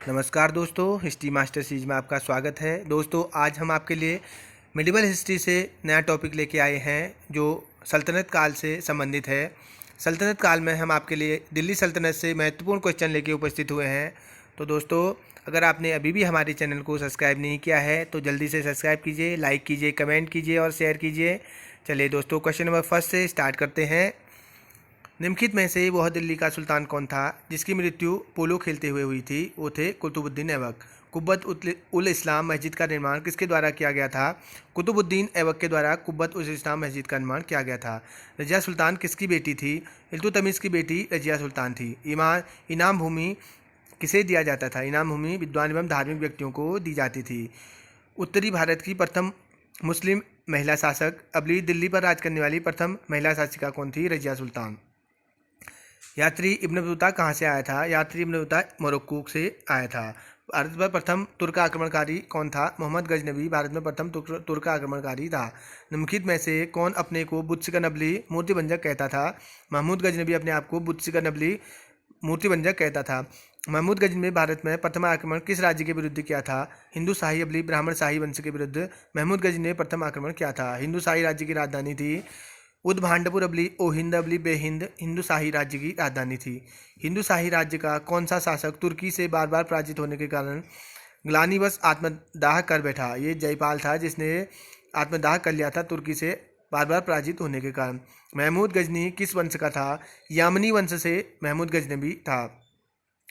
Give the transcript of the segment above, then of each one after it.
नमस्कार दोस्तों, history master series में आपका स्वागत है। दोस्तों, आज हम आपके लिए मिडिवल हिस्ट्री से नया टॉपिक लेके आए हैं जो सल्तनत काल से संबंधित है। सल्तनत काल में हम आपके लिए दिल्ली सल्तनत से महत्वपूर्ण क्वेश्चन लेके उपस्थित हुए हैं। तो दोस्तों, अगर आपने अभी भी हमारे चैनल को सब्सक्राइब नहीं किया है तो जल्दी से सब्सक्राइब कीजिए, लाइक कीजिए, कमेंट कीजिए और शेयर कीजिए। चलिए दोस्तों, क्वेश्चन नंबर फर्स्ट से स्टार्ट करते हैं। निम्नलिखित में से वह दिल्ली का सुल्तान कौन था जिसकी मृत्यु पोलो खेलते हुए हुई थी? वो थे कुतुबुद्दीन ऐबक। कुब्बत उल इस्लाम मस्जिद का निर्माण किसके द्वारा किया गया था? कुतुबुद्दीन ऐबक के द्वारा कुब्बत उल इस्लाम मस्जिद का निर्माण किया गया था। रजिया सुल्तान किसकी बेटी थी? इल्तुतमिश की बेटी रजिया सुल्तान थी। इनाम भूमि किसे दिया जाता था? इनाम भूमि विद्वान एवं धार्मिक व्यक्तियों को दी जाती थी। उत्तरी भारत की प्रथम मुस्लिम महिला शासक अबली दिल्ली पर राज करने वाली प्रथम महिला शासिका कौन थी? रजिया सुल्तान। यात्री इब्न बतूता कहाँ से आया था? यात्री इब्न बतूता मोरक्को से आया था। भारत पर प्रथम तुर्क आक्रमणकारी कौन था? मोहम्मद गजनबी भारत में प्रथम तुर्क आक्रमणकारी था। निम्नलिखित में से कौन अपने को बुत्सिकनबली मूर्तिभंजक कहता था? महमूद गजनबी अपने आप को बुत्सिकनबली मूर्तिभंजक कहता था। महमूद गजनबी ने भारत में प्रथम आक्रमण किस राज्य के विरुद्ध किया था? हिंदू शाही अबली ब्राह्मण शाही वंश के विरुद्ध महमूद गजनबी ने प्रथम आक्रमण किया था। हिंदू शाही राज्य की राजधानी थी उद्भांडपुर अबली ओहिंद अबली बेहिंद हिंदू शाही राज्य की राजधानी थी। हिंदू शाही राज्य का कौन सा शासक तुर्की से बार बार पराजित होने के कारण ग्लानिवश आत्मदाह कर बैठा? ये जयपाल था जिसने आत्मदाह कर लिया था तुर्की से बार बार पराजित होने के कारण। महमूद गजनी किस वंश का था? यामनी वंश से महमूद गजनबी था।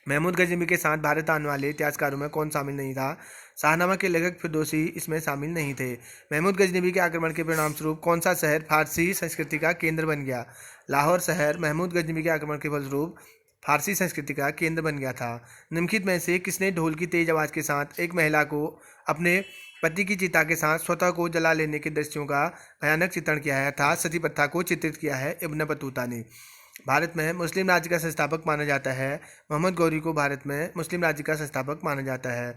महमूद गजनबी के साथ भारत आने वाले इतिहासकारों में कौन शामिल नहीं था? शाहनामा के लेखक फिरदौसी इसमें शामिल नहीं थे। महमूद गजनबी के आक्रमण के परिणाम स्वरूप कौन सा शहर फारसी संस्कृति का केंद्र बन गया? लाहौर शहर महमूद गजनबी के आक्रमण के फलस्वरूप फारसी संस्कृति का केंद्र बन गया था। निम्नलिखित में से किसने ढोल की तेज आवाज़ के साथ एक महिला को अपने पति की चिता के साथ स्वतः को जला लेने के दृश्यों का भयानक चित्रण किया है था? सती प्रथा को चित्रित किया है इब्न बतूता ने। भारत में मुस्लिम राज्य का संस्थापक माना जाता है। मोहम्मद गौरी को भारत में मुस्लिम राज्य का संस्थापक माना जाता है।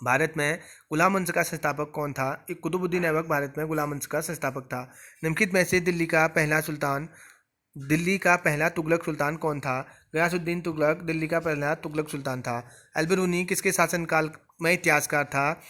भारत में गुलाम वंश का संस्थापक कौन था? कुतुबुद्दीन ऐबक भारत में गुलाम वंश का संस्थापक था। निम्नलिखित में से दिल्ली का पहला तुगलक सुल्तान कौन था? गयासुद्दीन तुगलक दिल्ली का पहला तुगलक सुल्तान था। अलबरूनी किसके शासनकाल में इतिहासकार था?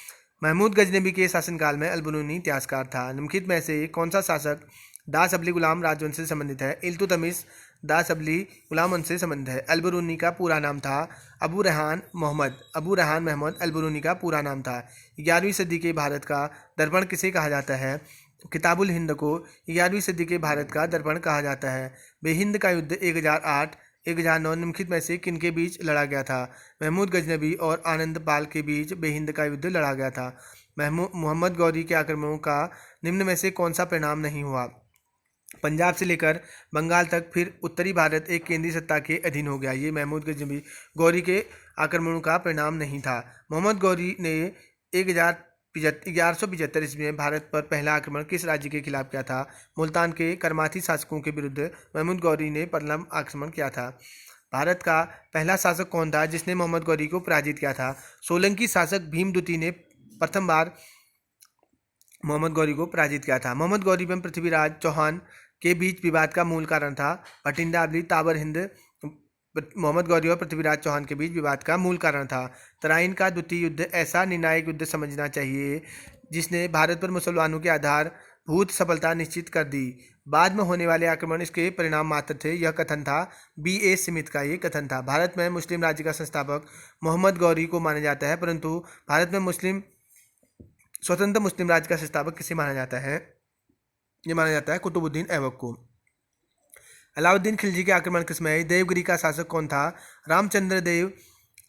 महमूद गजनबी के शासनकाल में अलबरूनी इतिहासकार था। निम्नलिखित में से कौन सा शासक दास अबली गुलाम राजवंश से संबंधित है? इल्तुतमिश दास अबली गुलाम वंश से संबंधित है। अलबरूनी का पूरा नाम था अबू रेहान महमद अलबरूनी का पूरा नाम था। 11वीं सदी के भारत का दर्पण किसे कहा जाता है? किताबुल हिंद को 11वीं सदी के भारत का दर्पण कहा जाता है। बेहिंद का युद्ध 1008-1009 निम्नलिखित में से किनके बीच लड़ा गया था? महमूद गजनबी और आनंद पाल के बीच बेहिंद का युद्ध लड़ा गया था। मोहम्मद गौरी के आक्रमणों का निम्न में से कौन सा परिणाम नहीं हुआ? पंजाब से लेकर बंगाल तक फिर उत्तरी भारत एक केंद्रीय सत्ता के अधीन हो गया। ये महमूद गौरी के आक्रमणों का परिणाम नहीं था। मोहम्मद गौरी ने 1175 ईस्वी में भारत पर पहला आक्रमण किस राज्य के खिलाफ किया था? मुल्तान के करमाथी शासकों के विरुद्ध महमूद गौरी ने प्रथम आक्रमण किया था। भारत का पहला शासक कौन था जिसने मोहम्मद गौरी को पराजित किया था? सोलंकी शासक भीम द्वितीय ने प्रथम बार मोहम्मद गौरी को पराजित किया था। मोहम्मद गौरी एवं पृथ्वीराज चौहान के बीच विवाद का मूल कारण था भटिंडा अबली ताबर हिंद। मोहम्मद गौरी और पृथ्वीराज चौहान के बीच विवाद का मूल कारण था तराइन का द्वितीय युद्ध। ऐसा निर्णायक युद्ध समझना चाहिए जिसने भारत पर मुसलमानों के आधारभूत सफलता निश्चित कर दी। बाद में होने वाले आक्रमण इसके परिणाम मात्र थे। यह कथन था B.A. स्मिथ का। ये कथन था। भारत में मुस्लिम राज्य का संस्थापक मोहम्मद गौरी को माना जाता है, परंतु भारत में स्वतंत्र मुस्लिम राज्य का संस्थापक किसे माना जाता है? ये माना जाता है कुतुबुद्दीन ऐबक को। अलाउद्दीन खिलजी के आक्रमण के समय देवगिरी का शासक कौन था? रामचंद्र देव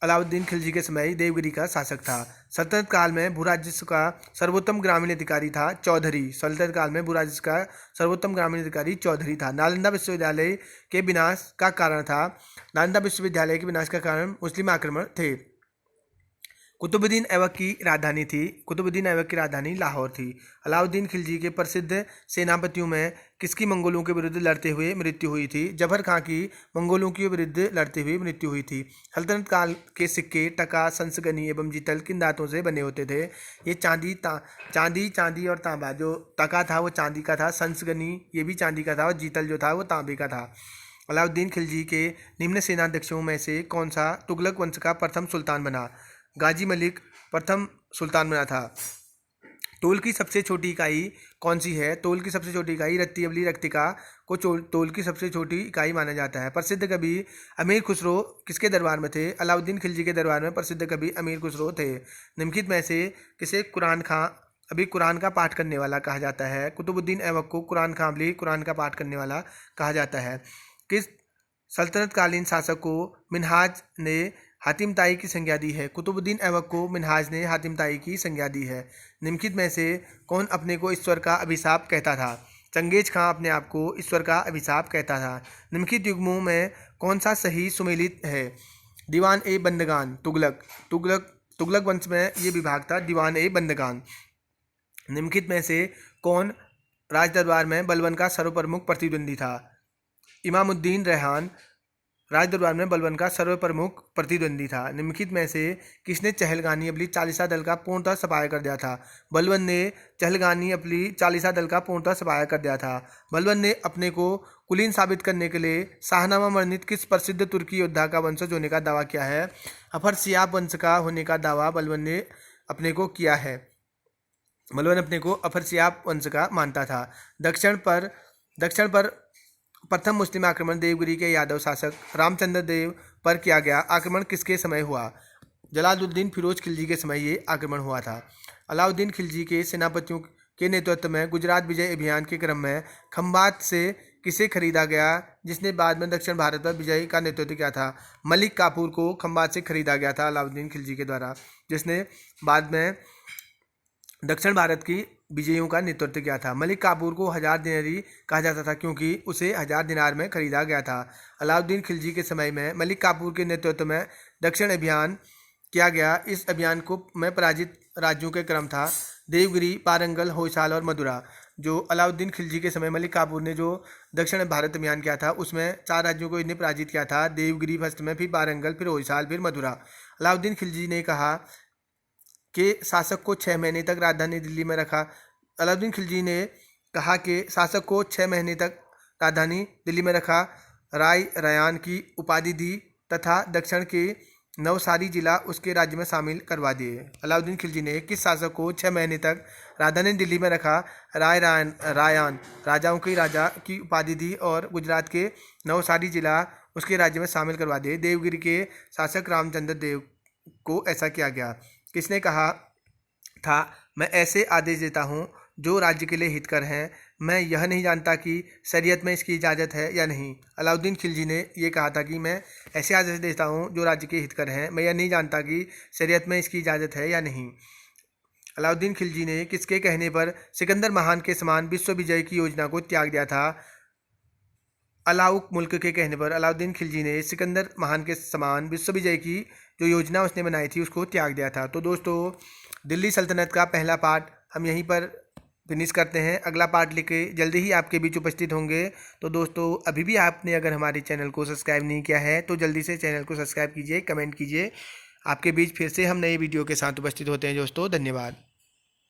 अलाउद्दीन खिलजी के समय देवगिरी का शासक था। सल्तनत काल में भूराजस्व का सर्वोत्तम ग्रामीण अधिकारी था चौधरी। सल्तनत काल में भूराजस्व का सर्वोत्तम ग्रामीण अधिकारी चौधरी था। नालंदा विश्वविद्यालय के विनाश का कारण था? नालंदा विश्वविद्यालय के विनाश का कारण मुस्लिम आक्रमण थे। कुतुबुद्दीन ऐबक की राजधानी लाहौर थी। अलाउद्दीन खिलजी के प्रसिद्ध सेनापतियों में किसकी मंगोलों के विरुद्ध लड़ते हुए मृत्यु हुई थी? जफर खां की मंगोलों के विरुद्ध लड़ते हुए मृत्यु हुई थी। सल्तनत काल के सिक्के टका, संसगनी एवं जीतल किन धातुओं से बने होते थे? ये चांदी और तांबा। जो टका था वो चांदी का था, संसगनी ये भी चांदी का था और जीतल जो था वो तांबे का था। अलाउद्दीन खिलजी के निम्न सेनाध्यक्षों में से कौन सा तुगलक वंश का प्रथम सुल्तान बना? गाजी मलिक प्रथम सुल्तान बना था। तोल की सबसे छोटी इकाई कौन सी है? तोल की सबसे छोटी इकाई रत्ती अवली रक्तिका को तोल की सबसे छोटी इकाई माना जाता है। प्रसिद्ध कवि अमीर खुसरो किसके दरबार में थे? अलाउद्दीन खिलजी के दरबार में प्रसिद्ध कवि अमीर खुसरो थे। निम्नलिखित में से किसे कुरान का पाठ करने वाला कहा जाता है? कुतुबुद्दीन ऐबक को कुरान का पाठ करने वाला कहा जाता है। किस सल्तनतकालीन शासक को मिन्हाज ने हातिम ताई की संज्ञा दी है? कुतुबुद्दीन ऐबक को मिन्हाज ने हातिम ताई की संज्ञा दी है। निम्नलिखित में से कौन अपने को ईश्वर का अभिशाप कहता था? चंगेज खां अपने आप को ईश्वर का अभिशाप कहता था। निम्नलिखित युग्मों में कौन सा सही सुमेलित है? दीवान ए बंदगान तुगलक वंश में ये विभाग था, दीवान ए बंदगान। निम्नलिखित में से कौन राजदरबार में बलबन का सर्वप्रमुख प्रतिद्वंदी था? इमामुद्दीन रेहान राजदरबार में बलबन का सर्वप्रमुख प्रतिद्वंदी था। निम्नलिखित में से किसने चहलगानी अपनी चालीसा दल का पूर्णतः सफाया कर दिया था? बलबन ने चहलगानी अपनी चालीसा दल का पूर्णतः सफाया कर दिया था। बलबन ने अपने को कुलीन साबित करने के लिए शाहनामा वर्णित किस प्रसिद्ध तुर्की योद्धा का वंशज होने का दावा किया है? अफरसियाब वंश का होने का दावा बलबन ने अपने को किया है। बलबन अपने को अफरसियाब वंश का मानता था। दक्षिण पर प्रथम मुस्लिम आक्रमण देवगिरी के यादव शासक रामचंद्र देव पर किया गया आक्रमण किसके समय हुआ? जलालुद्दीन फिरोज खिलजी के समय ये आक्रमण हुआ था। अलाउद्दीन खिलजी के सेनापतियों के नेतृत्व में गुजरात विजय अभियान के क्रम में खंभात से किसे खरीदा गया, जिसने बाद में दक्षिण भारत पर विजय का नेतृत्व किया था? मलिक काफूर को खंभात से खरीदा गया था अलाउद्दीन खिलजी के द्वारा, जिसने बाद में दक्षिण भारत की विजयों का नेतृत्व किया था। मलिक काफूर को 1000 दिनारी कहा जाता था क्योंकि उसे 1000 दिनार में खरीदा गया था। अलाउद्दीन खिलजी के समय में मलिक काफूर के नेतृत्व में दक्षिण अभियान किया गया। इस अभियान में पराजित राज्यों के क्रम था देवगिरी, पारंगल, होयसाल और मदुरा। जो अलाउद्दीन खिलजी के समय मलिक काफूर ने जो दक्षिण भारत अभियान किया था उसमें 4 राज्यों को इन्हें पराजित किया था। देवगिरी फर्स्ट में, फिर पारंगल, फिर होयसाल, फिर मदुरा। अलाउद्दीन खिलजी ने कहा कि शासक को 6 महीने तक राजधानी दिल्ली में रखा। अलाउद्दीन खिलजी ने कहा कि शासक को 6 महीने तक राजधानी दिल्ली में रखा, राय रयान की उपाधि दी तथा दक्षिण के नवसारी जिला उसके राज्य में शामिल करवा दिए। अलाउद्दीन खिलजी ने किस शासक को 6 महीने तक राजधानी दिल्ली में रखा? रायान राजाओं के राजा की उपाधि दी और गुजरात के नवसारी जिला उसके राज्य में शामिल करवा दिए। देवगिरी के शासक रामचंद्र देव को ऐसा किया गया। किसने कहा था मैं ऐसे आदेश देता हूँ जो राज्य के लिए हितकर हैं, मैं यह नहीं जानता कि शरीयत में इसकी इजाज़त है या नहीं? अलाउद्दीन खिलजी ने यह कहा था कि मैं ऐसे आदेश देता हूँ जो राज्य के हितकर हैं, मैं यह नहीं जानता कि शरीयत में इसकी इजाज़त है या नहीं। अलाउद्दीन खिलजी ने किसके कहने पर सिकंदर महान के समान विश्व विजय की योजना को त्याग दिया था? अलाउक मुल्क के कहने पर अलाउद्दीन खिलजी ने सिकंदर महान के समान विश्व विजय की जो योजना उसने बनाई थी उसको त्याग दिया था। तो दोस्तों, दिल्ली सल्तनत का पहला पार्ट हम यहीं पर फिनिश करते हैं। अगला पार्ट लेके जल्दी ही आपके बीच उपस्थित होंगे। तो दोस्तों, अभी भी आपने अगर हमारे चैनल को सब्सक्राइब नहीं किया है तो जल्दी से चैनल को सब्सक्राइब कीजिए, कमेंट कीजिए। आपके बीच फिर से हम नए वीडियो के साथ उपस्थित होते हैं दोस्तों। धन्यवाद।